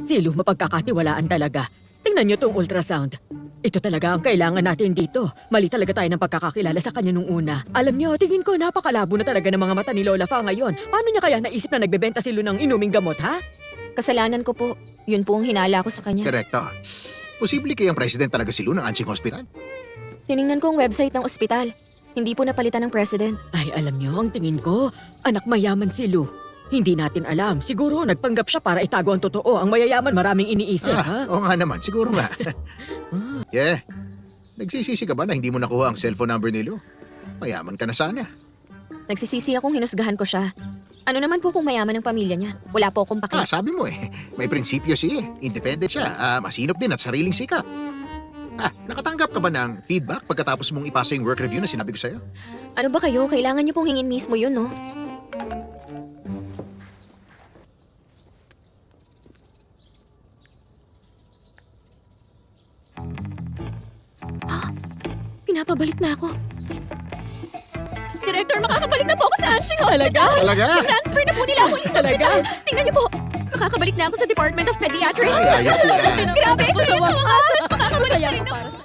Si Lou mapagkakatiwalaan talaga. Tingnan niyo tong ultrasound. Ito talaga ang kailangan natin dito. Mali talaga tayo ng pagkakakilala sa kanya nung una. Alam niyo, tingin ko napakalabo na talaga ng mga mata ni Lola Fa ngayon. Paano niya kaya naisip na nagbebenta si Lou ng inuming gamot, ha? Kasalanan ko po. Yun po ang hinala ko sa kanya. Direktor, posible kayang president talaga si Lou ng Anching Hospital? Tiningnan ko ang website ng ospital. Hindi po napalitan ng president. Ay, alam niyo, ang tingin ko, anak mayaman si Lou. Hindi natin alam. Siguro nagpanggap siya para itago ang totoo. Ang mayayaman maraming iniisip, ha? Oo nga naman, siguro nga. Nagsisisi ka ba na hindi mo nakuha ang cellphone number ni Lou? Mayaman ka na sana. Nagsisisi akong hinusgahan ko siya. Ano naman po kung mayaman ang pamilya niya? Wala po akong paki. Sabi mo may prinsipyo siya Independent siya, masinop din at sariling sikap. Nakatanggap ka ba ng feedback pagkatapos mong ipasa yung work review na sinabi ko sa'yo? Ano ba kayo? Kailangan niyo pong hingin mismo yun, no? Pinapabalik na ako. Director, makakabalik na po ako sa Anshing Hospital. Talaga? Transfer na po nila ako sa hospital. Tingnan niyo po. Makakabalik na ako sa Department of Pediatrics. Ay, ayos yan. Grabe, ito yun sa wakas. Makakabalik na rin ako.